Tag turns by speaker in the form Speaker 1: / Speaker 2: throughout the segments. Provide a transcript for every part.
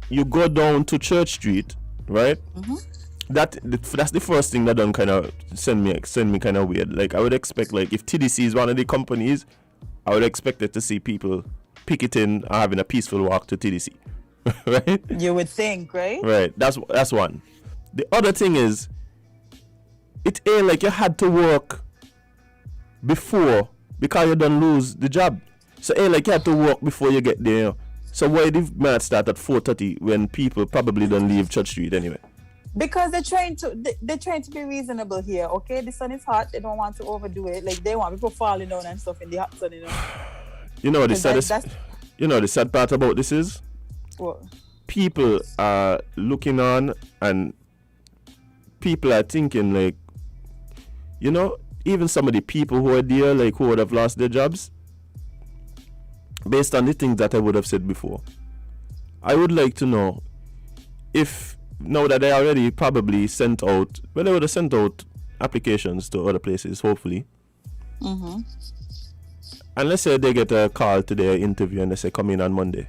Speaker 1: you go down to Church Street, right? That's the first thing that don't kind of send me kind of weird. Like I would expect, like if TDC is one of the companies, I would expect it to see people picketing or having a peaceful walk to TDC, right?
Speaker 2: You would think, right?
Speaker 1: Right. That's one. The other thing is, it ain't like you had to work before because you don't lose the job. So it ain't like you had to work before you get there. You know? So why did might start at 4:30 when people probably don't leave Church Street anyway?
Speaker 2: Because they're trying to be reasonable here, okay? The sun is hot. They don't want to overdo it. Like they want people falling down and stuff in the hot sun, you know.
Speaker 1: You know the sad part about this is
Speaker 2: what?
Speaker 1: People are looking on and people are thinking like, you know, even some of the people who are there, like who would have lost their jobs, based on the things that I would have said before. I would like to know if now that they already probably sent out, well, they would have sent out applications to other places, hopefully. And let's say they get a call to their interview and they say come in on Monday.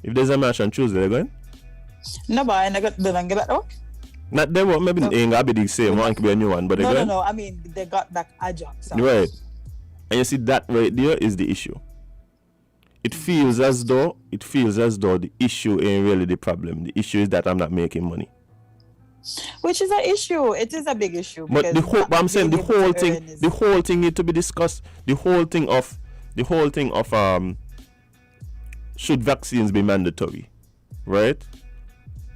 Speaker 1: If there's a match on Tuesday, they're going?
Speaker 2: No, but they don't get back though.
Speaker 1: Not they won't, maybe ain't gonna be the same one, could be a new one, but they're going?
Speaker 2: No, I mean they got back a job. So.
Speaker 1: Right. And you see that right there is the issue. It feels as though the issue ain't really the problem. The issue is that I'm not making money.
Speaker 2: Which is an issue. It is a big issue.
Speaker 1: But I'm saying the whole thing need to be discussed. The whole thing of should vaccines be mandatory, right?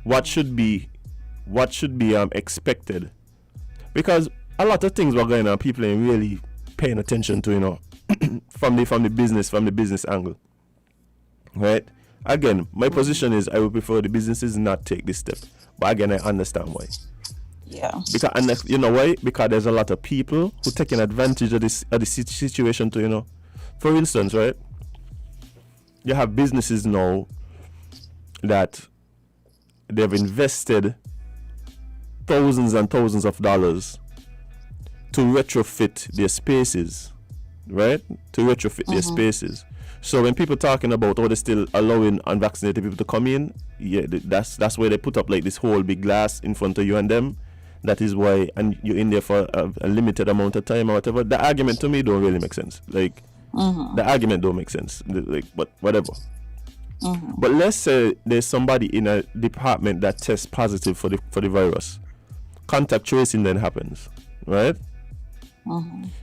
Speaker 1: What should be expected? Because a lot of things were going on, people ain't really paying attention to, you know, from the business angle. Right? Again, my position is I would prefer the businesses not take this step. But again, I understand why.
Speaker 2: Yeah.
Speaker 1: Because, and you know why? Because there's a lot of people who taking advantage of the situation to, you know. For instance, right? You have businesses now that they've invested thousands and thousands of dollars to retrofit their spaces, right? To retrofit their spaces. So when people talking about they're still allowing unvaccinated people to come in, yeah, that's where they put up like this whole big glass in front of you and them. That is why, and you're in there for a limited amount of time or whatever. The argument to me don't really make sense. Like the argument don't make sense. Like, but whatever. But let's say there's somebody in a department that tests positive for the virus. Contact tracing then happens, right?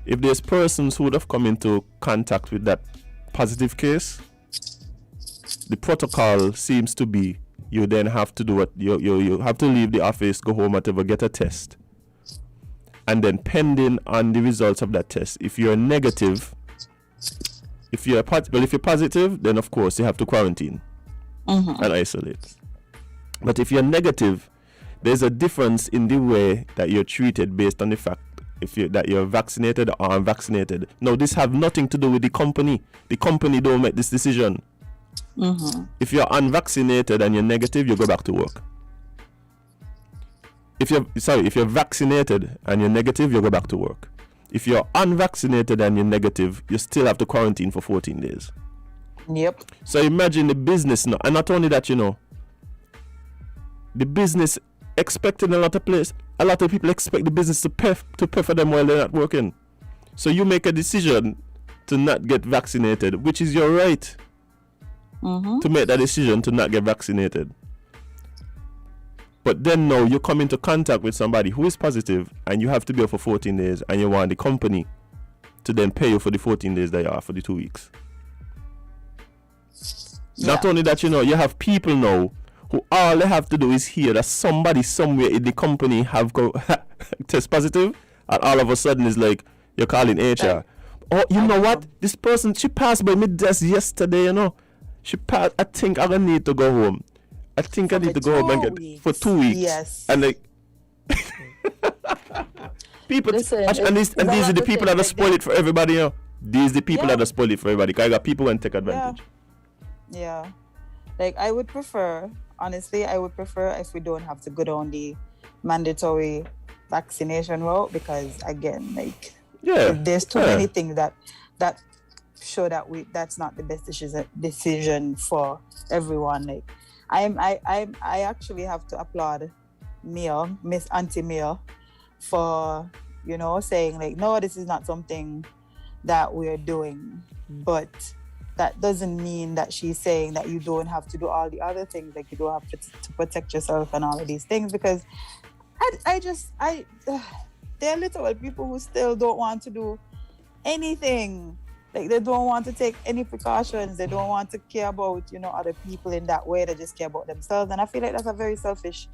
Speaker 1: If there's persons who would have come into contact with that positive case, the protocol seems to be you then have to do what you have to leave the office, go home, whatever, get a test, and then pending on the results of that test, if you're negative, if you're positive, then of course you have to quarantine and isolate. But if you're negative, there's a difference in the way that you're treated based on the fact that you're vaccinated or unvaccinated. Now, this have nothing to do with the company. The company don't make this decision. If you're unvaccinated and you're negative, you go back to work. If you're vaccinated and you're negative, you go back to work. If you're unvaccinated and you're negative, you still have to quarantine for 14 days.
Speaker 2: Yep. So
Speaker 1: imagine the business now, and not only that, you know, the business expecting a lot of people expect the business to pay for them while they're not working. So you make a decision to not get vaccinated, which is your right to make that decision to not get vaccinated. But then now you come into contact with somebody who is positive and you have to be off for 14 days and you want the company to then pay you for the 14 days that you are for the 2 weeks. Yeah. Not only that, you know, you have people now who all they have to do is hear that somebody somewhere in the company have test positive, and all of a sudden it's like you're calling HR. Oh, you know what? This person, she passed by me desk yesterday, you know. She passed, I think I need to go home. I think I need to go home and get for 2 weeks.
Speaker 2: Yes.
Speaker 1: And like people,
Speaker 2: listen,
Speaker 1: and these are the people that are spoil it for everybody, you know. These are the people that are spoil it for everybody. Because I got people who take advantage.
Speaker 2: Yeah. Like I would prefer, honestly, if we don't have to go down the mandatory vaccination route, because again, like there's too many things that show that that's not the best decision for everyone. Like I actually have to applaud Miss Auntie Mia, for saying like, no, this is not something that we're doing, but that doesn't mean that she's saying that you don't have to do all the other things, like you don't have to protect yourself and all of these things, because there are little people who still don't want to do anything. Like, they don't want to take any precautions. They don't want to care about, other people in that way. They just care about themselves. And I feel like that's a very selfish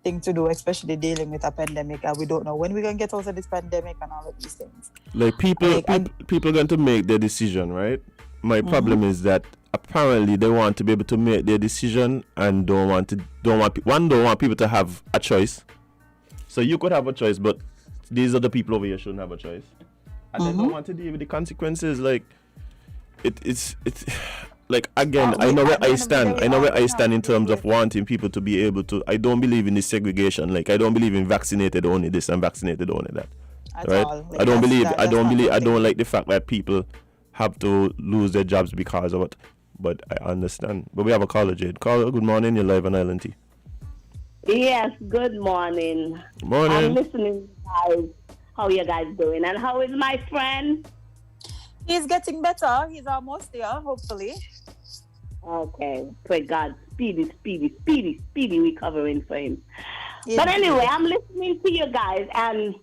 Speaker 2: thing to do, especially dealing with a pandemic, and we don't know when we're going to get out of this pandemic and all of these things.
Speaker 1: Like, people are going to make their decision, right? My problem is that apparently they want to be able to make their decision and don't want people to have a choice. So you could have a choice, but these other people over here shouldn't have a choice. And they don't want to deal with the consequences. Like, it's like, again, I know where I stand. I know where I stand in terms of wanting people to be able to. I don't believe in this segregation. Like, I don't believe in vaccinated only this and vaccinated only that. Right? Like, I don't like the fact that people have to lose their jobs because of it. But I understand. But we have a caller, Jade. Caller, good morning. You're live on Island T.
Speaker 3: Yes, good morning.
Speaker 1: Morning.
Speaker 3: I'm listening, guys. How you guys doing? And how is my friend?
Speaker 2: He's getting better. He's almost there, hopefully.
Speaker 3: Okay. Pray God. Speedy recovering for him.
Speaker 2: Yeah.
Speaker 3: But anyway, I'm listening to you guys, and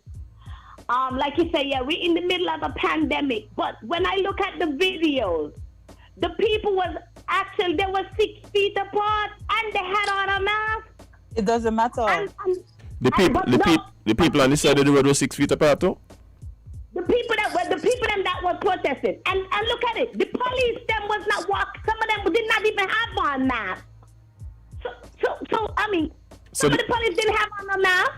Speaker 3: like you say, yeah, we're in the middle of a pandemic. But when I look at the videos, the people they were 6 feet apart and they had on a mask.
Speaker 2: It doesn't matter.
Speaker 1: The people on the side of the road were 6 feet apart too?
Speaker 3: The people that were protesting. And look at it. The police them was not walking. Some of them did not even have on masks. So I mean, some of the police didn't have on a mask.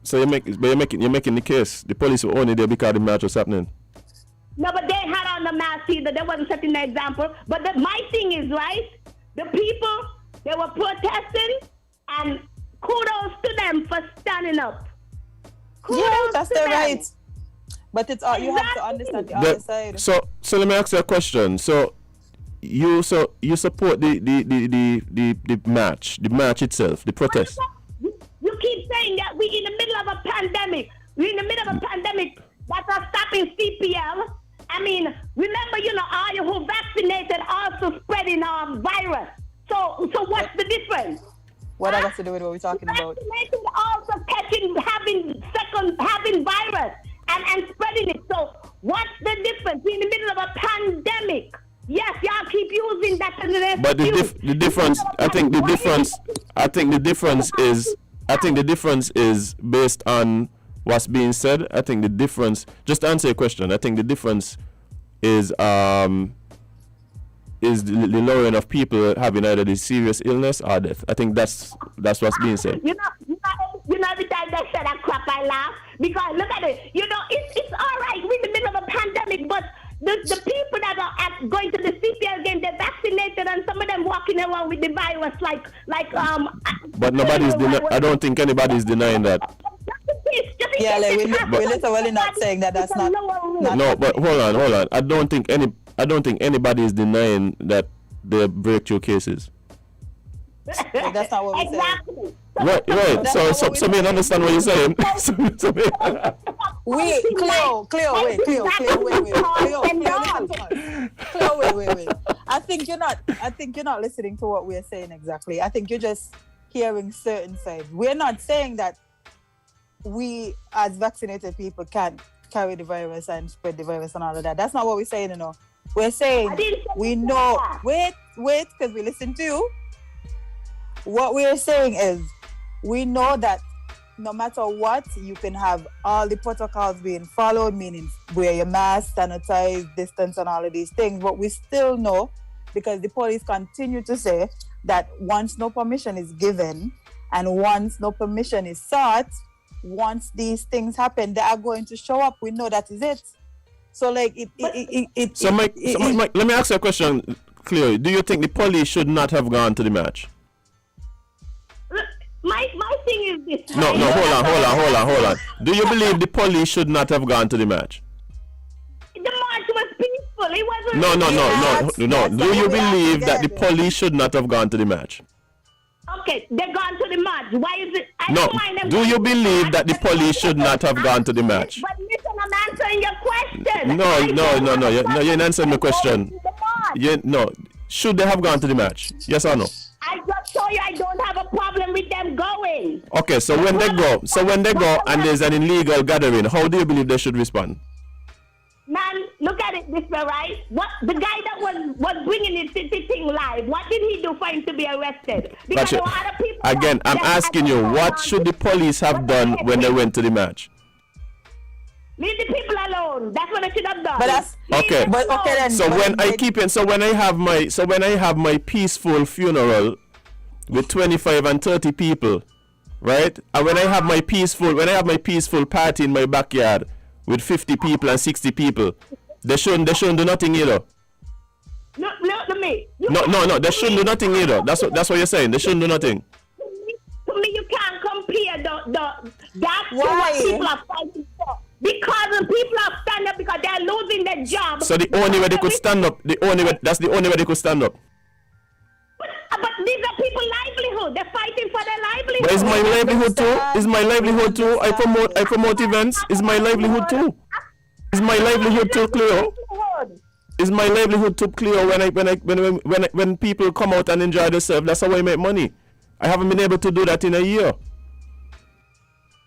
Speaker 1: So you're making the case. The police were only there because the march was happening.
Speaker 3: No, but they had on the mask either. They wasn't setting the example. But my thing is, right, the people, they were protesting, and kudos to them for standing up.
Speaker 2: Kudos that's their right. But it's all, you have to understand the other side.
Speaker 1: So let me ask you a question. So you support the march itself, the protest.
Speaker 3: You keep saying that we're in the middle of a pandemic. We're in the middle of a pandemic that's stopping CPL. I mean, remember, all you who vaccinated also spreading virus. So what's the difference?
Speaker 2: What has to do with what we're talking about?
Speaker 3: Vaccinated also having virus and spreading it. So what's the difference? We're in the middle of a pandemic. Yes, y'all keep using that as an excuse.
Speaker 1: But the difference, I think the difference is based on what's being said. I think the difference, just to answer your question, I think the difference is the lowering of people having either the serious illness or death. I think that's what's being said.
Speaker 3: You know the time they said that crap, I laugh, because look at it. It's all right. We're in the middle of a pandemic, but the people that are going to the CPL game, they're vaccinated, and some of them walking around with the virus,
Speaker 1: But nobody's I don't think anybody's denying that.
Speaker 2: Yeah, like we're literally not saying that's not.
Speaker 1: No, but hold on. I don't think anybody is denying that there are breakthrough cases.
Speaker 2: Like, that's not what we're
Speaker 3: exactly.
Speaker 1: Right. So me understand what you're saying.
Speaker 2: Wait. I think you're not listening to what we're saying exactly. I think you're just hearing certain sides. We're not saying that we as vaccinated people can't carry the virus and spread the virus and all of that. That's not what we're saying, We're saying we know. Wait, because we listen to you. What we're saying is we know that no matter what, you can have all the protocols being followed, meaning wear your mask, sanitize, distance, and all of these things. But we still know, because the police continue to say that once no permission is given and once no permission is sought, once these things happen, they are going to show up. We know that is it. So Mike,
Speaker 1: let me ask you a question clearly. Do you think the police should not have gone to the match?
Speaker 3: My thing is this.
Speaker 1: No, hold on. Do you believe the police should not have gone to the match?
Speaker 3: The march was peaceful. It wasn't.
Speaker 1: No. Do you believe that the police should not have gone to the match?
Speaker 3: Okay, they gone to the match. Why is it? I
Speaker 1: No.
Speaker 3: don't mind them
Speaker 1: Do
Speaker 3: going
Speaker 1: you
Speaker 3: to the
Speaker 1: believe
Speaker 3: match.
Speaker 1: that the police should not have gone to the match?
Speaker 3: But listen, I'm answering your question.
Speaker 1: No. You didn't answer my question. No. Should they have gone to the match? Yes or no?
Speaker 3: I just told you I don't have a problem with them going.
Speaker 1: Okay, so when they go and there's an illegal gathering, how do you believe they should respond?
Speaker 3: Man, look at it this way, right? What the guy that was bringing his thing live, what did he do for him to be arrested? Because there were other people.
Speaker 1: Again, I'm asking you, what should the police have done when they went to the match?
Speaker 3: Leave the people alone. That's what I should have done.
Speaker 2: But that's
Speaker 1: okay.
Speaker 2: But okay then.
Speaker 1: So when I have my peaceful funeral with 25 and 30 people, right? And when I have my peaceful party in my backyard with 50 people and 60 people, they shouldn't do nothing either.
Speaker 3: No, to me.
Speaker 1: No, they shouldn't do nothing either. That's what you're saying. They shouldn't do nothing.
Speaker 3: To me, you can't compare that's
Speaker 2: Why?
Speaker 3: what people are fighting for. Because when people are standing up because they're losing their job.
Speaker 1: So the only way they could stand up, that's the only way they could stand up.
Speaker 3: But these are people's livelihood. They're fighting for their livelihood.
Speaker 1: But it's my livelihood too. It's my livelihood too. I promote events. It's my livelihood too. It's my livelihood too, Cleo. It's my livelihood too, Cleo. When people come out and enjoy themselves, that's how I make money. I haven't been able to do that in a year.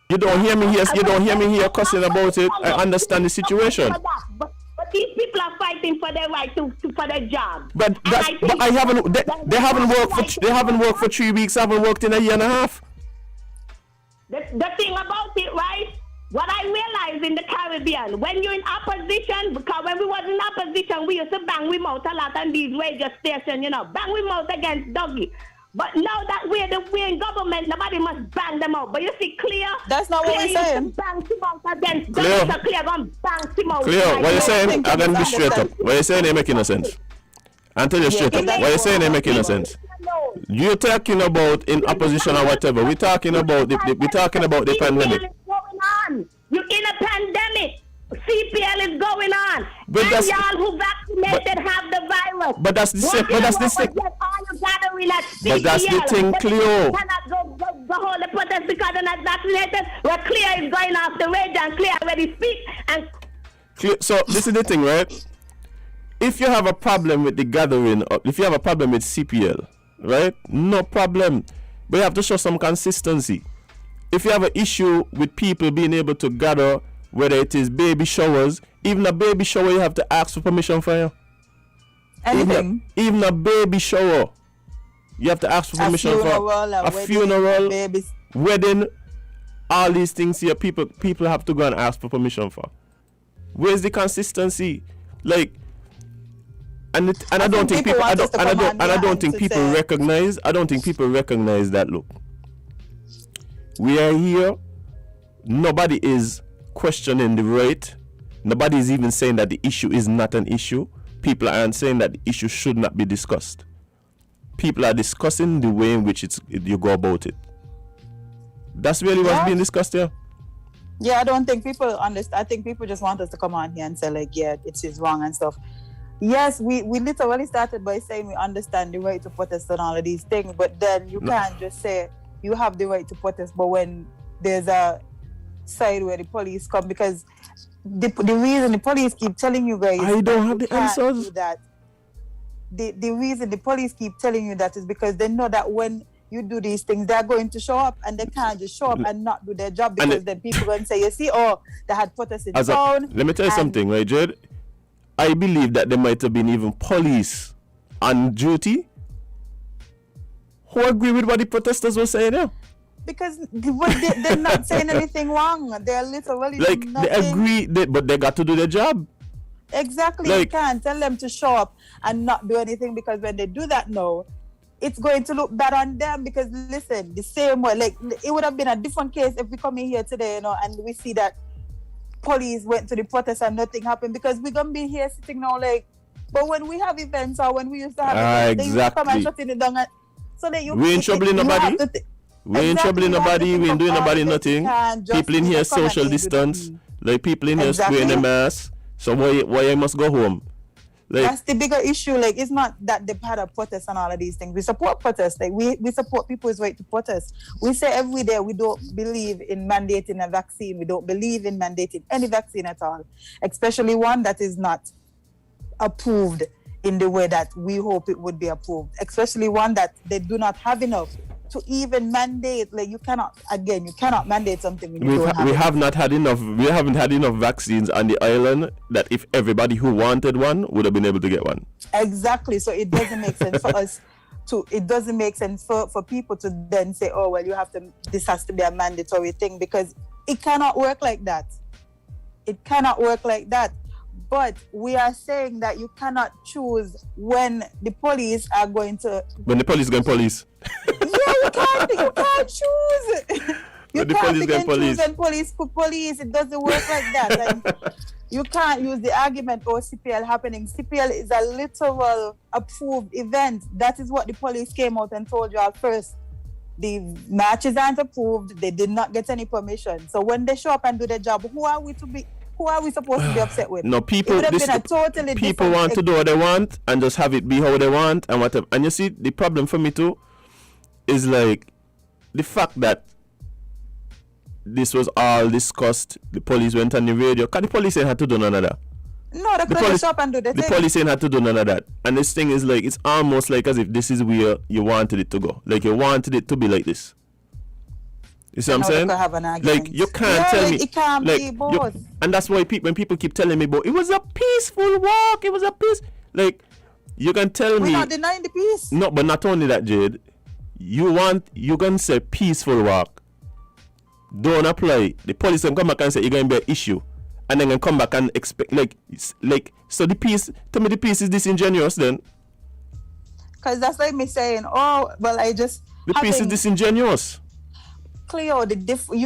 Speaker 1: You don't hear me here cussing about it. I understand the situation.
Speaker 3: But these people are fighting for their right for their job.
Speaker 1: But I haven't. They haven't worked for 3 weeks. I haven't worked in a year and a half.
Speaker 3: The thing about it, right? What I realized in the Caribbean, when you're in opposition, because when we was in opposition, we used to bang we mouth a lot on these radio stations, bang we mouth against Dougie. But now that we're in government, nobody must bang them out. But you see, Clear.
Speaker 2: That's not what we're saying.
Speaker 3: Bang him out against
Speaker 1: Clear.
Speaker 3: Dougie, so Clear gonna bang him out.
Speaker 1: Cleo, what you saying? I'm gonna be straight up. What you saying ain't making no sense. I'm telling you straight up. What you saying ain't making no sense. You're talking about in opposition or whatever. We're talking about the pandemic.
Speaker 3: You're in a pandemic. CPL is going on.
Speaker 1: But
Speaker 3: and y'all who vaccinated have the virus.
Speaker 1: But that's the same. But that's the same. But that's the thing, Cleo.
Speaker 3: You cannot go hold the protest because they're not vaccinated. Well, Clear is going off the radio and Clear already speak. And
Speaker 1: so this is the thing, right? If you have a problem with the gathering, or if you have a problem with CPL, right? No problem. But you have to show some consistency. If you have an issue with people being able to gather, whether it is baby showers, even a baby shower you have to ask for permission for you.
Speaker 2: Anything.
Speaker 1: Even a baby shower, you have to ask for permission for a funeral, wedding, all these things here. People have to go and ask for permission for. Where's the consistency? Like, and I don't think people recognize. I don't think people recognize that. Look, we are here. Nobody is questioning the right. Nobody is even saying that the issue is not an issue. People aren't saying that the issue should not be discussed. People are discussing the way in which you go about it. That's really what's being discussed here.
Speaker 2: Yeah, I don't think people understand. I think people just want us to come on here and say like, yeah, it is wrong and stuff. Yes, we literally started by saying we understand the right to protest and all of these things, but then you can't just say you have the right to protest, but when there's a side where the police come, because the reason the police keep telling you guys
Speaker 1: I don't have the answers.
Speaker 2: Do that. The reason the police keep telling you that is because they know that when you do these things, they're going to show up, and they can't just show up and not do their job, because then people going to say, you see, they had protests in town.
Speaker 1: Let me tell you something, right, Jade? I believe that there might have been even police on duty who agree with what the protesters were saying there.
Speaker 2: Because they're not saying anything wrong. They're literally
Speaker 1: like
Speaker 2: nothing.
Speaker 1: They agree, but they got to do their job.
Speaker 2: Exactly. You can't tell them to show up and not do anything, because when they do that now, it's going to look bad on them. Because listen, the same way, like it would have been a different case if we come in here today, and we see that police went to the protest and nothing happened, because we're gonna be here sitting now like. But when we have events, or when we used to have events, they used to come and shut it down, so that you.
Speaker 1: We ain't troubling nobody. We ain't troubling nobody. We ain't doing nobody nothing. People in here social distance. Like people in here wearing a mask. So why you must go home? Like,
Speaker 2: that's the bigger issue. Like, it's not that they've had a protest and all of these things. We support protests. Like, we support people's right to protest. We say every day we don't believe in mandating a vaccine. We don't believe in mandating any vaccine at all, especially one that is not approved in the way that we hope it would be approved, especially one that they do not have enough to even mandate. Like, you cannot mandate something when you don't have
Speaker 1: we
Speaker 2: it.
Speaker 1: have not had enough. We haven't had enough vaccines on the island that if everybody who wanted one would have been able to get one.
Speaker 2: Exactly. So it doesn't make sense for us to. It doesn't make sense for people to then say, "Oh well, this has to be a mandatory thing," because it cannot work like that. It cannot work like that. But we are saying that you cannot choose when the police are going to.
Speaker 1: When the police going police.
Speaker 2: Yeah, you can't choose. You can't pick and choose when police put police. It doesn't work like that. And you can't use the argument, oh, CPL happening. CPL is a literal approved event. That is what the police came out and told you at first. The matches aren't approved. They did not get any permission. So when they show up and do their job, who are we supposed to be upset with?
Speaker 1: No, people want to do what they want and just have it be how they want and whatever. And you see, the problem for me too is like the fact that this was all discussed. The police went on the radio. Because the police ain't had to do none of that.
Speaker 2: No, the police up and do the thing.
Speaker 1: The police ain't had to do none of that. And this thing is like, it's almost like as if this is where you wanted it to go. Like you wanted it to be like this. You see what I'm saying? Like you can't tell me.
Speaker 2: It can't be both.
Speaker 1: And that's why when people keep telling me, but it was a peaceful walk. It was a peace. Like you can tell me.
Speaker 2: We're not denying the peace.
Speaker 1: No, but not only that, Jade. You gonna say peaceful walk. Don't apply. The police can come back and say you're gonna be an issue, and then can come back and expect like so the peace. Tell me the peace is disingenuous then.
Speaker 2: Because that's like me saying, oh well,
Speaker 1: the peace is disingenuous.
Speaker 2: Cleo, the difference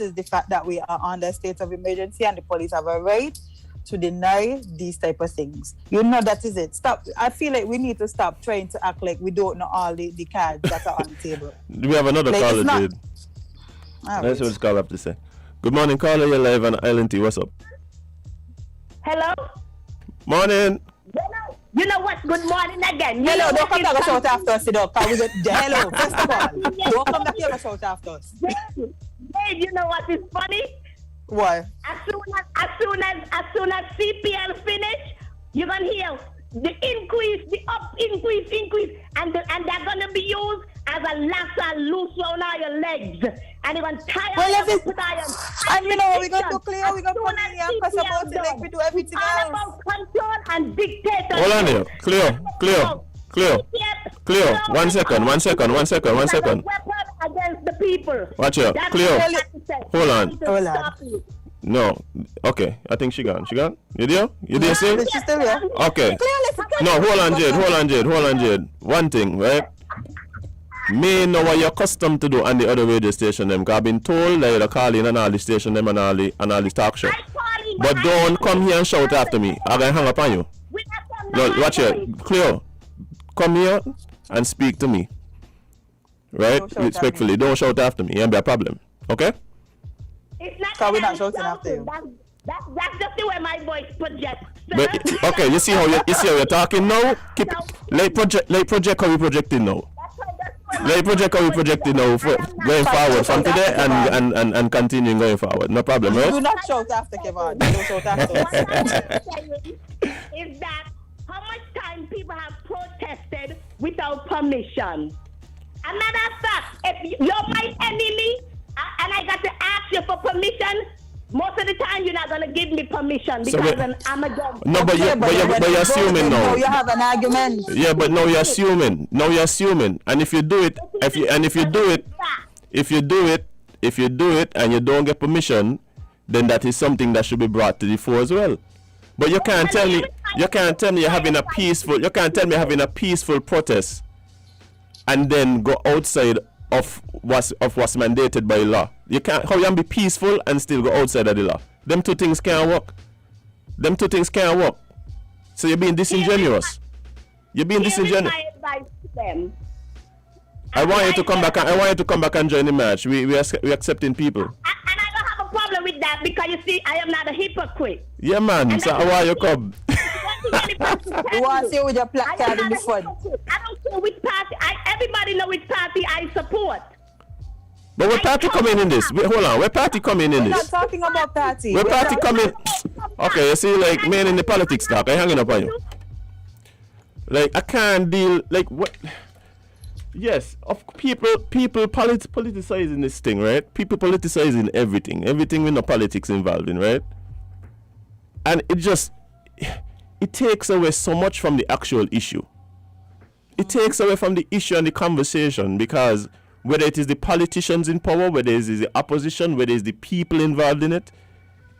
Speaker 2: is the fact that we are under a state of emergency and the police have a right to deny these type of things. That is it. Stop. I feel like we need to stop trying to act like we don't know all the cards that are on the table.
Speaker 1: Do we have another caller, Jade? That's what this caller have to say. Good morning, caller. You're live on Island T. What's up?
Speaker 3: Hello?
Speaker 1: Morning.
Speaker 3: You know what? Good morning again.
Speaker 2: Hello, don't come back out after us, hello, first of all. Don't come back here out after us.
Speaker 3: Jade, you know what is funny?
Speaker 2: What?
Speaker 3: As soon as CPL finish, you're gonna hear the increase, and they're gonna be used as a lasso loose on all your legs, and you're gonna tie you put iron.
Speaker 2: And you know what we're gonna do, Cleo? We're gonna come in here and press about it like we do everything else.
Speaker 3: About control and dictatorship.
Speaker 1: Hold on here, Cleo. 1 second.
Speaker 3: Weapon against the people.
Speaker 1: Watch out, Cleo. Hold on. No. Okay. I think she gone. You there? You there, Sim?
Speaker 2: She's still here.
Speaker 1: Okay. No, hold on, Jade. One thing, right? Me know what you're accustomed to do on the other radio station them. Cause I've been told that you're calling on all the station them and all the talk show. But don't come here and shout after me. I'm gonna hang up on you. No, watch it. Cleo. Come here and speak to me. Right? Respectfully. Don't shout after me. It won't be a problem. Okay?
Speaker 3: It's not
Speaker 2: so we're not shouting after you.
Speaker 3: That's just the way my voice projects.
Speaker 1: But, okay, you see how you're talking now? Like project how we projecting now. Like project how we projecting now going forward from today and continuing going forward. No problem, right?
Speaker 2: Do not shout after Kevon. Don't shout after us.
Speaker 3: What I'm saying is that how much time people have protested without permission. Another fact, if you're my enemy and I got to ask you for permission, most of the time you're not gonna give me permission because I'm against.
Speaker 1: No, but you're assuming now.
Speaker 2: No, you have an argument.
Speaker 1: Yeah, but now you're assuming. And if you do it, if you do it and you don't get permission, then that is something that should be brought to the fore as well. But you can't tell me you're having a peaceful protest and then go outside of what's mandated by law. You can't. How you can be peaceful and still go outside of the law? Them two things can't work. So you're being disingenuous. I want you to come back and join the match. We accepting people.
Speaker 3: And I don't have a problem with that. because you see, I am not a hypocrite.
Speaker 1: Yeah, man. So why you come?
Speaker 2: You want to say with your placard in the front?
Speaker 3: I don't care which party. Everybody know which party I support.
Speaker 1: But what party coming in this? Wait, hold on. What party coming in
Speaker 2: We're
Speaker 1: this?
Speaker 2: not talking about party.
Speaker 1: What party coming? Okay, you see, like, man in the politics talk. I hanging up on you. Like, I can't deal. Like, what? Yes, of people politicizing this thing, right? People politicizing everything with no politics involved in, right? And it takes away so much from the actual issue. It takes away from the issue and the conversation, because whether it is the politicians in power, whether it is the opposition, whether it is the people involved in it,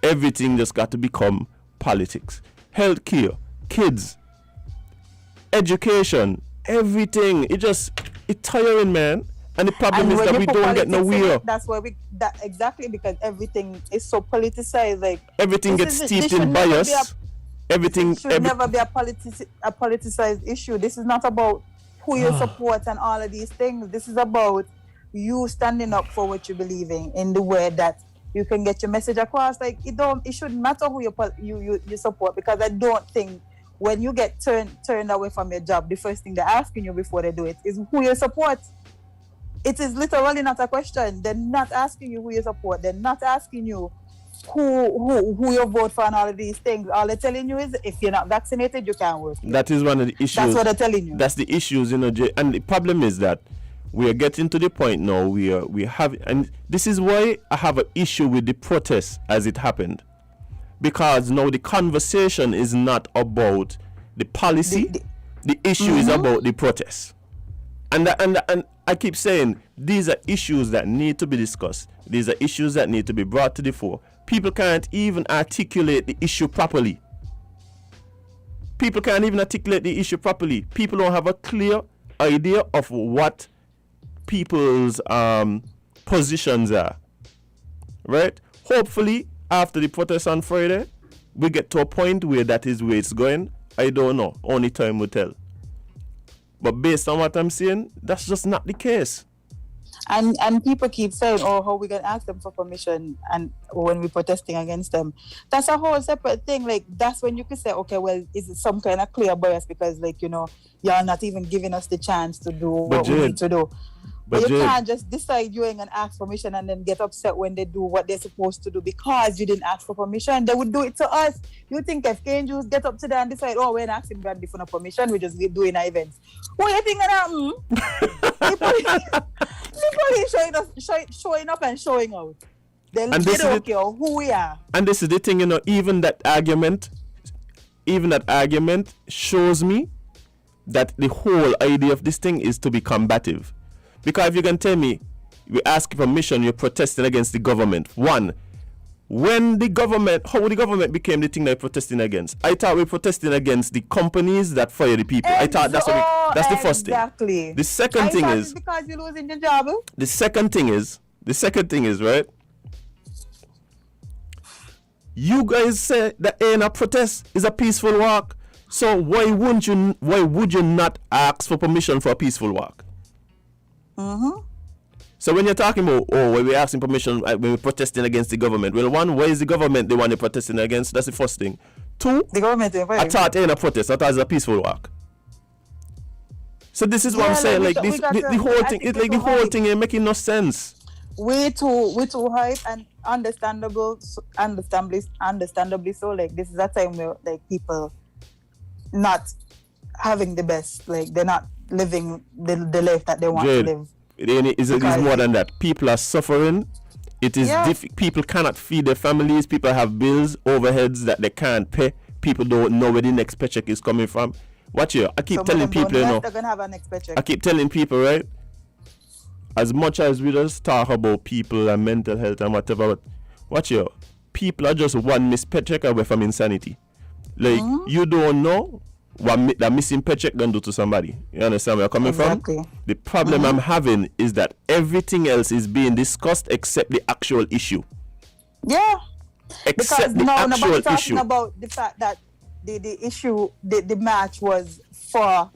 Speaker 1: everything just got to become politics. Healthcare, kids, education, everything. It's tiring, man. And the problem is that we don't get nowhere.
Speaker 2: That's why exactly, because everything is so politicized. Like
Speaker 1: everything gets steeped in bias. Everything
Speaker 2: should never be a politicized issue. This is not about who you support and all of these things. This is about you standing up for what you believe in the way that you can get your message across. Like it shouldn't matter who you support, because I don't think when you get turned away from your job, the first thing they're asking you before they do it is who you support. It is literally not a question. They're not asking you who you support. They're not asking you who you vote for and all of these things. All they're telling you is if you're not vaccinated, you can't work.
Speaker 1: That is one of the issues.
Speaker 2: That's what they're telling you.
Speaker 1: That's the issues, and the problem is that we are getting to the point now we have, and this is why I have an issue with the protest as it happened, because now the conversation is not about the policy. The issue is about the protest, and I keep saying these are issues that need to be discussed. These are issues that need to be brought to the fore. People can't even articulate the issue properly. People don't have a clear idea of what people's positions are. Right? Hopefully, after the protest on Friday, we get to a point where that is where it's going. I don't know. Only time will tell. But based on what I'm seeing, that's just not the case.
Speaker 2: And people keep saying, oh, how we gonna ask them for permission and when we're protesting against them. That's a whole separate thing. Like, that's when you could say, okay, well, is it some kind of clear bias because, like, you're not even giving us the chance to do what we need to do. But you can't just decide you ain't gonna ask permission and then get upset when they do what they're supposed to do because you didn't ask for permission. They would do it to us. You think if Angels get up today and decide, oh, we're not asking Brandy for no permission, we're just doing our events. What you think gonna happen? The police showing up and showing out. Then they don't care who we are.
Speaker 1: And this is the thing, even that argument shows me that the whole idea of this thing is to be combative. Because if you can tell me, we ask permission, you're protesting against the government. One, how the government became the thing they're protesting against? I thought we're protesting against the companies that fire the people. I thought that's the first thing.
Speaker 2: Exactly.
Speaker 1: The second thing is
Speaker 2: because you're losing your job.
Speaker 1: The second thing is, right? You guys say that a protest is a peaceful walk. So why would you not ask for permission for a peaceful walk?
Speaker 2: Mm-hmm.
Speaker 1: So when you're talking about, when we're asking permission, when we're protesting against the government, well, one, why is the government the one you're protesting against? That's the first thing. Two,
Speaker 2: the government.
Speaker 1: I thought in a protest, I thought it's a peaceful walk. So this is what I'm saying. Like the whole thing, it's like the whole thing ain't making no sense.
Speaker 2: We're too hype and understandably so. Like, this is a time where, like, people not having the best, like, they're not living the life that they want
Speaker 1: Jade,
Speaker 2: to live.
Speaker 1: It is more than that. People are suffering. It is people cannot feed their families. People have bills, overheads that they can't pay. People don't know where the next paycheck is coming from. Watch here. I keep telling people,
Speaker 2: they're gonna have a next paycheck.
Speaker 1: I keep telling people, right? As much as we just talk about people and mental health and whatever, but watch here. People are just one missed paycheck away from insanity. Like, you don't know what that missing paycheck gonna do to somebody. You understand where I'm coming from? The problem I'm having is that everything else is being discussed except the actual issue.
Speaker 2: Yeah.
Speaker 1: Except the actual
Speaker 2: talking
Speaker 1: issue.
Speaker 2: About the fact that the issue, the match was for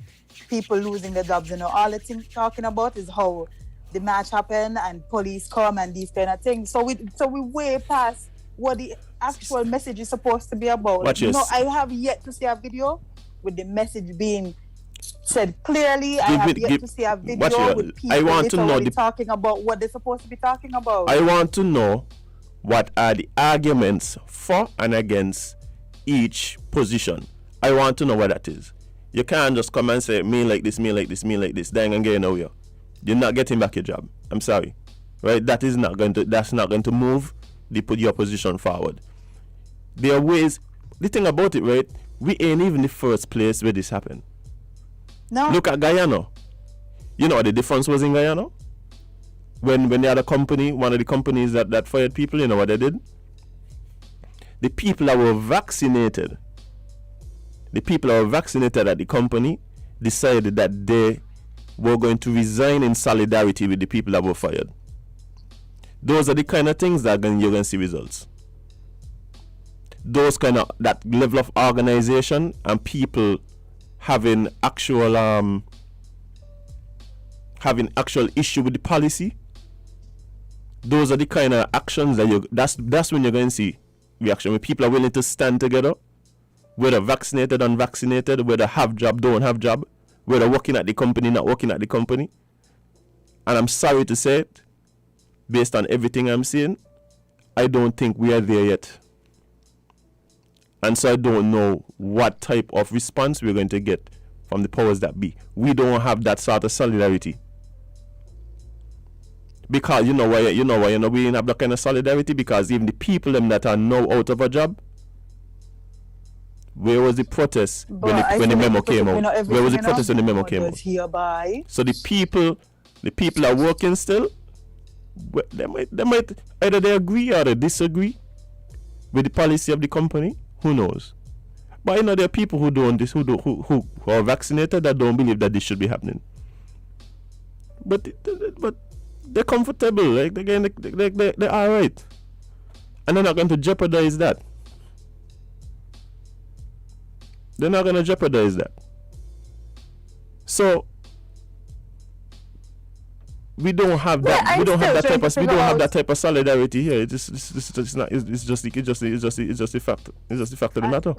Speaker 2: people losing their jobs. All the thing talking about is how the match happened and police come and these kind of things. So we way past what the actual message is supposed to be about.
Speaker 1: Watch
Speaker 2: No,
Speaker 1: this.
Speaker 2: I have yet to see a video with the message being said clearly. I have yet to see a video with people
Speaker 1: I want to know
Speaker 2: talking about what they're supposed to be talking about.
Speaker 1: I want to know what are the arguments for and against each position. I want to know what that is. You can't just come and say me like this, me like this, me like this. Then I'm getting nowhere. You're not getting back your job. I'm sorry, right? That's not going to move your position forward. There are ways. The thing about it, right? We ain't even the first place where this happened.
Speaker 2: No.
Speaker 1: Look at Guyana. You know what the difference was in Guyana? When they had a company, one of the companies that fired people, you know what they did? The people that were vaccinated at the company decided that they were going to resign in solidarity with the people that were fired. Those are the kind of things that you're going to see results. That level of organization and people having actual issue with the policy. Those are the kind of actions that's when you're going to see reaction. When people are willing to stand together, whether vaccinated, unvaccinated, whether have job, don't have job, whether working at the company, not working at the company. And I'm sorry to say it, based on everything I'm seeing, I don't think we are there yet. And so I don't know what type of response we're going to get from the powers that be. We don't have that sort of solidarity. Because you know why we didn't have that kind of solidarity? Because even the people them that are now out of a job, where was the protest when the memo came out? Where was the protest when the memo came out?
Speaker 2: Hereby.
Speaker 1: So the people are working still. They might either they agree or they disagree with the policy of the company. Who knows? But there are people who who are vaccinated that don't believe that this should be happening. But they're comfortable, like they're all right, and they're not going to jeopardize that. They're not going to jeopardize that. So we don't have that. We don't have that type of solidarity here. It's just a fact. It's just a fact of the matter.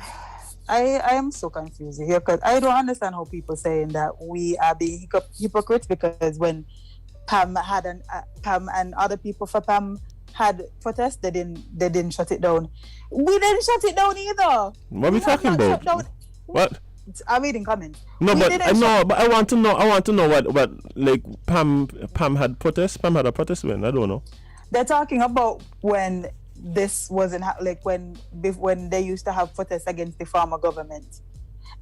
Speaker 2: I am so confused here because I don't understand how people saying that we are being hypocrites, because when Pam and other people for Pam had protests, they didn't shut it down. We didn't shut it down either.
Speaker 1: What are we talking about? What?
Speaker 2: I'm reading comments.
Speaker 1: But I want to know what like Pam had protests. Pam had a protest when? I don't know.
Speaker 2: They're talking about when this wasn't like when they used to have protests against the former government.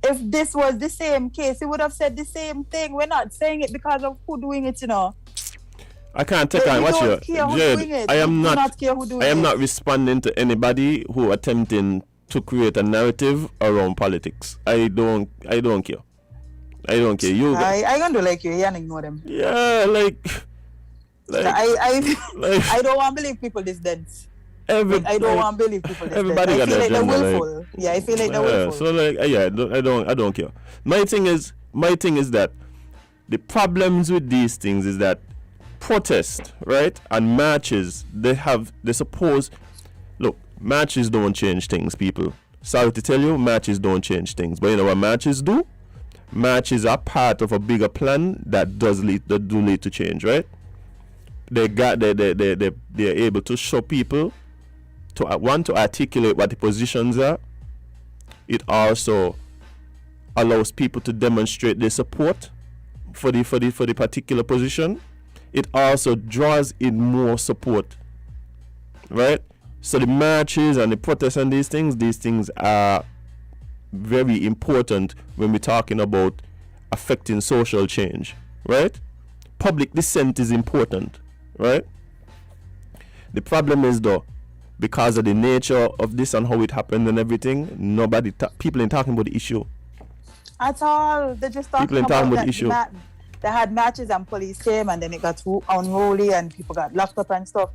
Speaker 2: If this was the same case, he would have said the same thing. We're not saying it because of who doing it,
Speaker 1: I can't take on what you, Jade. I am not responding to anybody who attempting to create a narrative around politics. I don't care. I don't care.
Speaker 2: I gonna do like you and ignore them.
Speaker 1: Yeah, like
Speaker 2: I don't want to believe people this dense. I don't want to believe people this
Speaker 1: everybody
Speaker 2: dense.
Speaker 1: got
Speaker 2: I feel
Speaker 1: their
Speaker 2: like
Speaker 1: agenda,
Speaker 2: they're willful. Yeah, I feel like they're willful.
Speaker 1: So I don't care. My thing is that the problems with these things is that protest, right, and marches, marches don't change things, people. Sorry to tell you, marches don't change things. But you know what marches do? Marches are part of a bigger plan that do lead to change, right? They're able to show people to articulate what the positions are. It also allows people to demonstrate their support for the particular position. It also draws in more support, right? So the marches and the protests and these things are very important when we're talking about affecting social change, right? Public dissent is important, right? The problem is though, because of the nature of this and how it happened and everything, people ain't talking about the issue
Speaker 2: at all. They're just talking about the issue. They had matches and police came and then it got too unruly and people got locked up and stuff.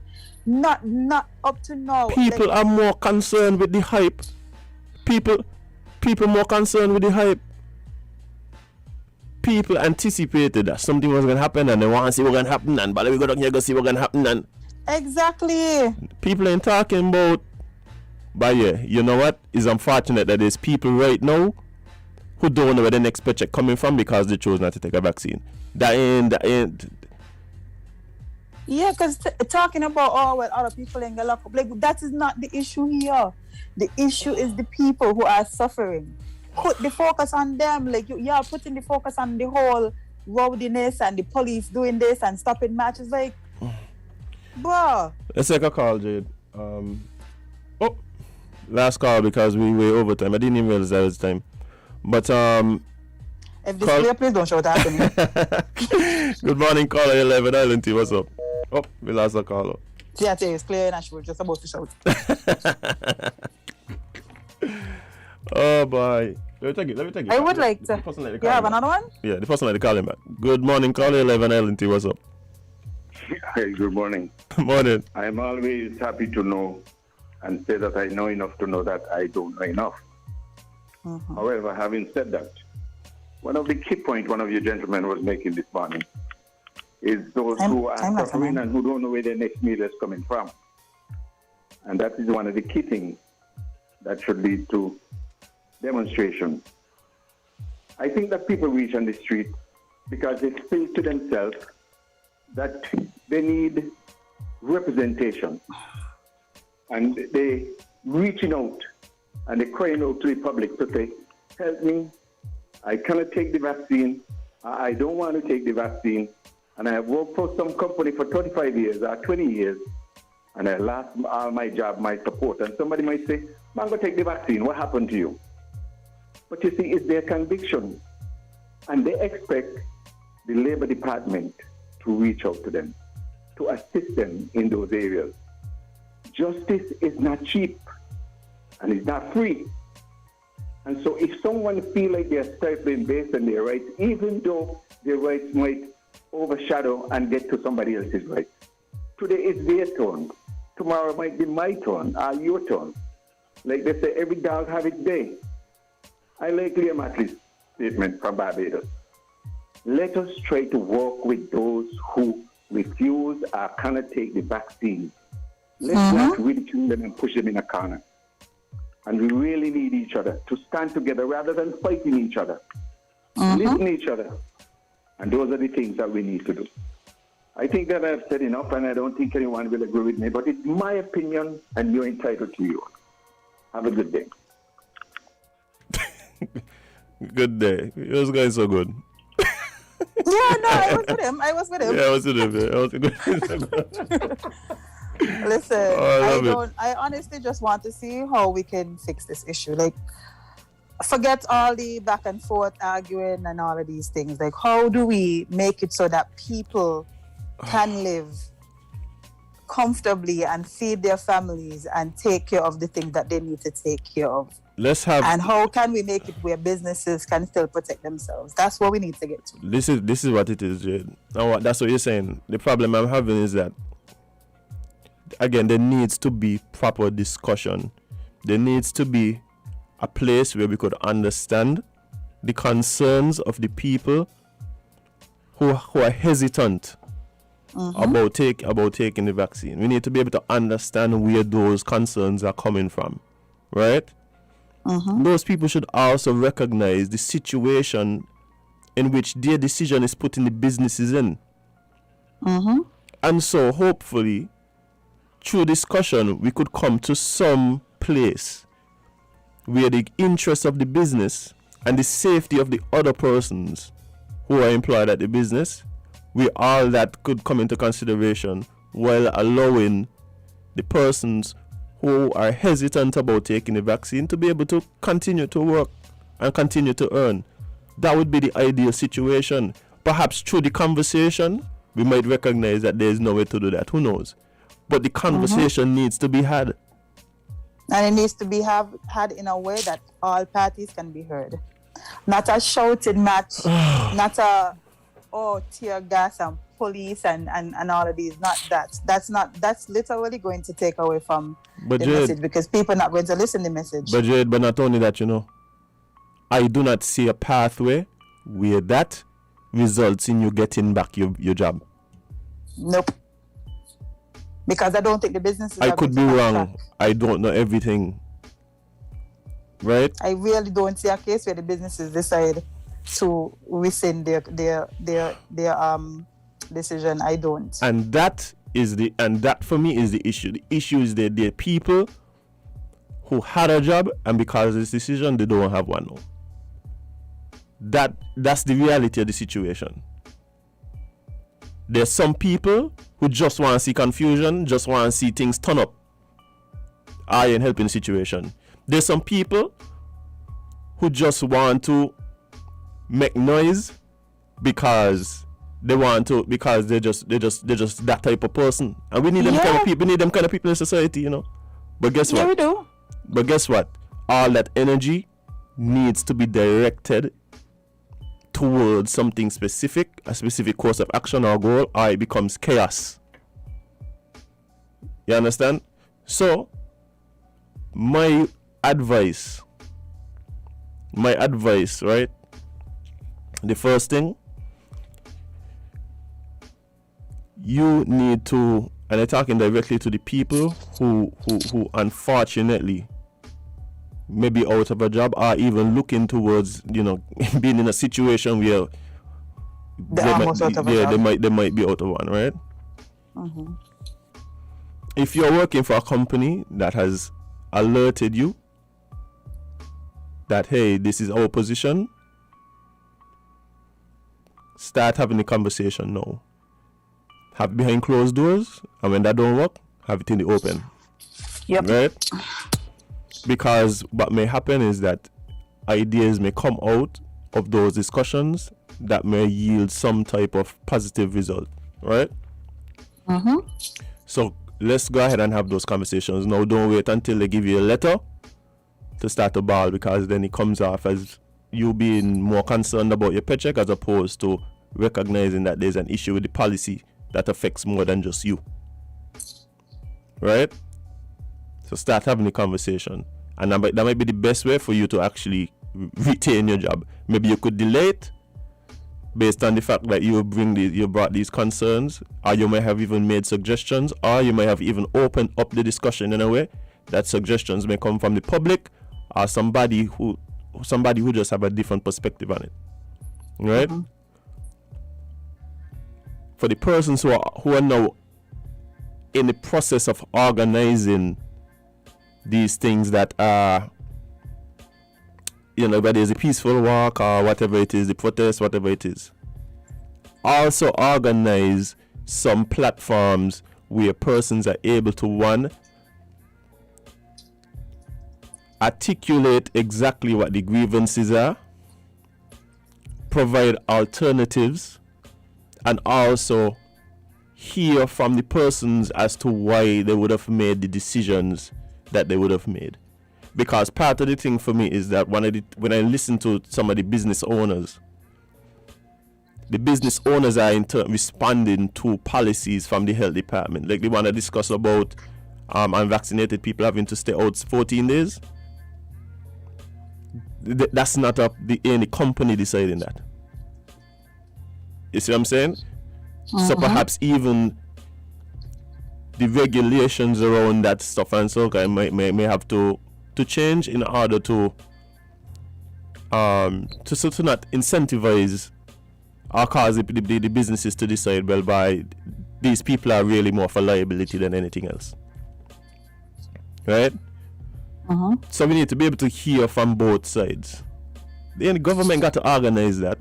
Speaker 2: Not up to now.
Speaker 1: People are more concerned with the hype. People more concerned with the hype. People anticipated that something was gonna happen and they want to see what's gonna happen, and but we go down here go see what's gonna happen, and
Speaker 2: exactly.
Speaker 1: People ain't talking about But yeah, you know what? It's unfortunate that there's people right now who don't know where the next paycheck coming from because they chose not to take a vaccine. That ain't.
Speaker 2: Yeah, because talking about other people ain't gonna lock up, like that is not the issue here. The issue is the people who are suffering. Put the focus on them. Like you are putting the focus on the whole rowdiness and the police doing this and stopping matches. Like, bro.
Speaker 1: Let's take a call, Jade. Last call because we were over time. I didn't even realize that was time. But
Speaker 2: if this clear, please don't shout at me.
Speaker 1: Good morning, caller 11 Island T. What's up? Oh, we lost the caller.
Speaker 2: See, I tell you, it's clear and she was just about to shout.
Speaker 1: Oh boy. Let me take it.
Speaker 2: I would like to. You have another one?
Speaker 1: Yeah, the person like to call him back. Good morning, caller 11 Island T. What's up?
Speaker 4: Hi, good morning.
Speaker 1: Morning.
Speaker 4: I am always happy to know and say that I know enough to know that I don't know enough.
Speaker 2: Mm-hmm.
Speaker 4: However, having said that, one of the key points one of you gentlemen was making this morning is those who are suffering and who don't know where their next meal is coming from. And that is one of the key things that should lead to demonstration. I think that people reach on the street because they feel to themselves that they need representation. And they reaching out and they're crying out to the public to say, help me, I cannot take the vaccine, I don't want to take the vaccine, and I have worked for some company for 25 years or 20 years, and I lost all my job, my support. And somebody might say, man, go take the vaccine, what happened to you? But you see, it's their conviction, and they expect the Labor Department to reach out to them, to assist them in those areas. Justice is not cheap, and it's not free. And so if someone feels like they're stifling based on their rights, even though their rights might overshadow and get to somebody else's rights, today is their turn. Tomorrow might be my turn or your turn. Like they say, every dog have its day. I like Liam Atlee's statement from Barbados. Let us try to work with those who refuse or cannot take the vaccine. Let's not ridicule them and push them in a corner. And we really need each other to stand together rather than fighting each other. Listen to each other. And those are the things that we need to do. I think that I've said enough, and I don't think anyone will agree with me, but it's my opinion, and you're entitled to yours. Have a good day.
Speaker 1: Good day. It was going so good.
Speaker 2: Yeah, no, I was with him. Yeah, I was with him. Listen, I honestly just want to see how we can fix this issue. Like, forget all the back and forth arguing and all of these things. Like, how do we make it so that people can live comfortably and feed their families and take care of the things that they need to take care of? And how can we make it where businesses can still protect themselves? That's what we need to get to.
Speaker 1: This is what it is, Jade. Now, that's what you're saying. The problem I'm having is that, again, there needs to be proper discussion. There needs to be a place where we could understand the concerns of the people who are hesitant about taking the vaccine. We need to be able to understand where those concerns are coming from, right? Those people should also recognize the situation in which their decision is putting the businesses in. And so hopefully, through discussion, we could come to some place where the interests of the business and the safety of the other persons who are employed at the business, where all that could come into consideration while allowing the persons who are hesitant about taking the vaccine to be able to continue to work and continue to earn. That would be the ideal situation. Perhaps through the conversation, we might recognize that there is no way to do that. Who knows? But the conversation needs to be had.
Speaker 2: And it needs to be had in a way that all parties can be heard. Not a shouted match, not a tear gas and police and all of these. Not that. That's literally going to take away from the message because people are not going to listen to the message.
Speaker 1: But not only that, I do not see a pathway where that results in you getting back your job.
Speaker 2: Nope. Because I don't think the businesses
Speaker 1: I could be wrong. I don't know everything. Right?
Speaker 2: I really don't see a case where the businesses decide to rescind their decision. I don't.
Speaker 1: And that for me is the issue. The issue is that there are people who had a job, and because of this decision they don't have one now. That's the reality of the situation. There's some people who just want to see confusion, just want to see things turn up. I ain't helping the situation. There's some people who just want to make noise because they want to, because they're just that type of person. And we need them kind of people. We need them kind of people in society, you know. But guess what?
Speaker 2: Yeah, we do.
Speaker 1: But guess what? All that energy needs to be directed towards something specific, a specific course of action or goal, or it becomes chaos. You understand? So, my advice, right? The first thing, you need to, and I'm talking directly to the people who unfortunately may be out of a job or even looking towards, being in a situation where they might be out of one, right?
Speaker 2: Mm-hmm.
Speaker 1: If you're working for a company that has alerted you that, hey, this is our position, start having the conversation now. Have behind closed doors, and when that don't work, have it in the open.
Speaker 2: Yep.
Speaker 1: Right? Because what may happen is that ideas may come out of those discussions that may yield some type of positive result, right?
Speaker 2: Mm-hmm.
Speaker 1: So let's go ahead and have those conversations. Now, don't wait until they give you a letter to start a ball, because then it comes off as you being more concerned about your paycheck as opposed to recognizing that there's an issue with the policy that affects more than just you, right? So start having the conversation, and that might be the best way for you to actually retain your job. Maybe you could delay it based on the fact that you brought these concerns, or you may have even made suggestions, or you may have even opened up the discussion in a way that suggestions may come from the public or somebody who just have a different perspective on it, right?
Speaker 2: Mm-hmm.
Speaker 1: For the persons who are now in the process of organizing these things that are, whether it's a peaceful walk or whatever it is, the protest, whatever it is, also organize some platforms where persons are able to, one, articulate exactly what the grievances are, provide alternatives, and also hear from the persons as to why they would have made the decisions that they would have made. Because part of the thing for me is that when I listen to some of the business owners are in turn responding to policies from the health department. Like they want to discuss about unvaccinated people having to stay out 14 days. That's not any company deciding that. You see what I'm saying? Mm-hmm. So perhaps even the regulations around that stuff and so may have to change in order to not incentivize or cause the businesses to decide, well, by these people are really more for liability than anything else, right?
Speaker 2: Mm-hmm.
Speaker 1: So we need to be able to hear from both sides. The government got to organize that.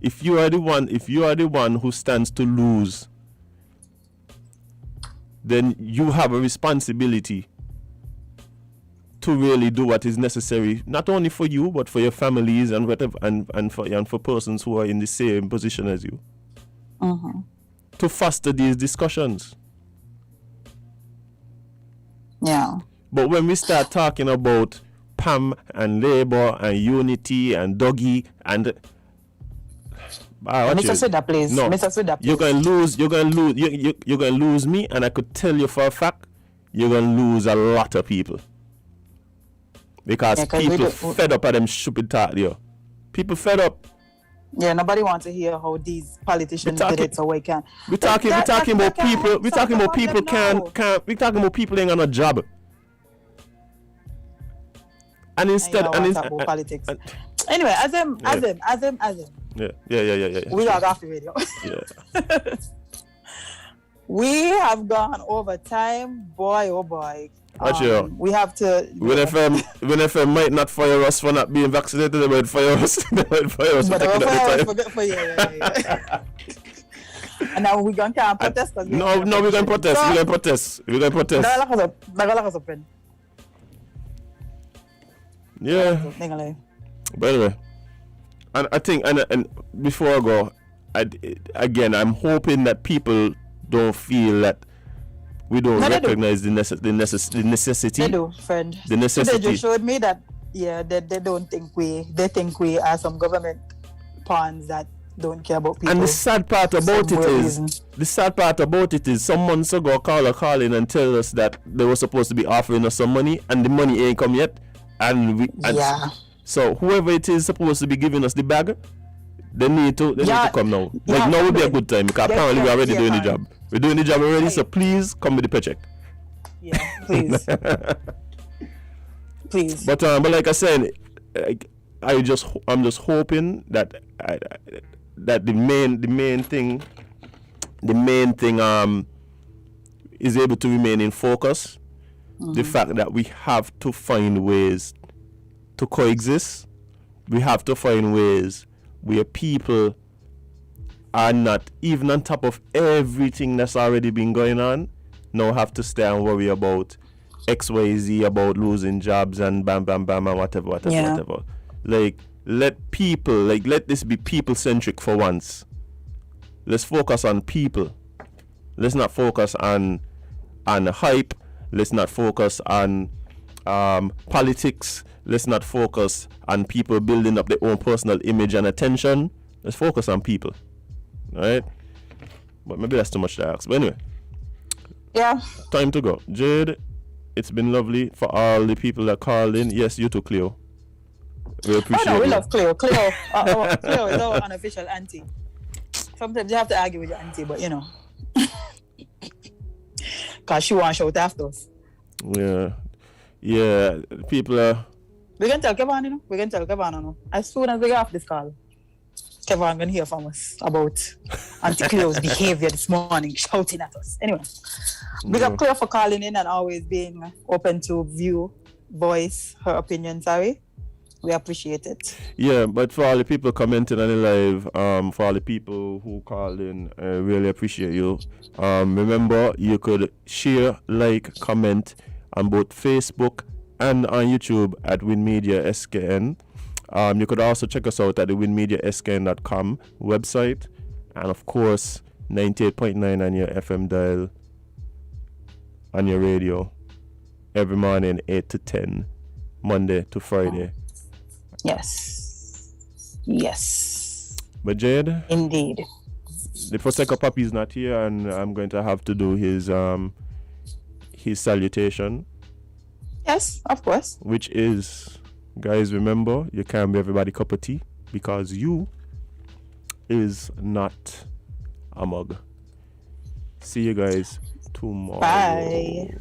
Speaker 1: If you are the one who stands to lose, then you have a responsibility to really do what is necessary, not only for you but for your families and whatever, and for persons who are in the same position as you,
Speaker 2: mm-hmm.
Speaker 1: to foster these discussions.
Speaker 2: Yeah.
Speaker 1: But when we start talking about PAM and Labour and Unity and Dougie and
Speaker 2: Mr. Swida, please.
Speaker 1: No,
Speaker 2: Mr. Swida, please.
Speaker 1: You're gonna lose me, and I could tell you for a fact you're gonna lose a lot of people. Because people fed up of them stupid talk there. People fed up.
Speaker 2: Yeah, nobody wants to hear how these politicians did it, so we can.
Speaker 1: We're talking about people. We're talking about people ain't got no job. And instead,
Speaker 2: politics. Anyway, Azem.
Speaker 1: Yeah.
Speaker 2: We got off the radio.
Speaker 1: Yeah.
Speaker 2: We have gone over time, boy, oh boy. We have to.
Speaker 1: When FM might not fire us for not being vaccinated, they might fire us.
Speaker 2: But they will fire us for yeah. And now we're going to protest.
Speaker 1: No, we're going to protest. We're going to protest. Yeah. By the way, and I think, and before I go, I'm hoping that people don't feel that we don't recognize the necessity.
Speaker 2: They do, friend.
Speaker 1: The necessity.
Speaker 2: They just showed me that, they don't think they think we are some government pawns that don't care about people.
Speaker 1: And the sad part about it is, some months ago, call in and tell us that they were supposed to be offering us some money, and the money ain't come yet. So whoever it is supposed to be giving us the bag, they need to come now. Now would be a good time, because apparently we're already doing the job. We're doing the job already, so please come with the paycheck.
Speaker 2: Yeah, please. Please.
Speaker 1: But like I said, I'm just hoping that that the main thing is able to remain in focus. The fact that we have to find ways to coexist. We have to find ways where people are not, even on top of everything that's already been going on, now have to stay and worry about XYZ, about losing jobs and bam and whatever. Like, let this be people-centric for once. Let's focus on people. Let's not focus on hype. Let's not focus on politics. Let's not focus on people building up their own personal image and attention. Let's focus on people. Alright? But maybe that's too much to ask. But anyway.
Speaker 2: Yeah.
Speaker 1: Time to go. Jade, it's been lovely for all the people that called in. Yes, you too, Cleo. We appreciate
Speaker 2: we love Cleo. Cleo is our unofficial auntie. Sometimes you have to argue with your auntie, but because she wants to shout after us.
Speaker 1: Yeah. People are...
Speaker 2: We can tell Kevon, as soon as we get off this call, Kevon can hear from us about Auntie Cleo's behavior this morning, shouting at us. Anyway, big up Cleo for calling in and always being open to voice her opinion, sorry. We appreciate it.
Speaker 1: Yeah, but for all the people commenting on the live, for all the people who called in, I really appreciate you. Remember, you could share, like, comment on both Facebook and on YouTube at WINNmedia SKN. You could also check us out at the WINNmediaSKN.com website. And of course, 98.9 on your FM dial, on your radio, every morning, 8 to 10, Monday to Friday.
Speaker 2: Yes.
Speaker 1: But Jade?
Speaker 2: Indeed.
Speaker 1: The Prosecco Papi is not here, and I'm going to have to do his salutation.
Speaker 2: Yes, of course.
Speaker 1: Which is, guys, remember, you can't be everybody cup of tea, because you is not a mug. See you guys tomorrow.
Speaker 2: Bye.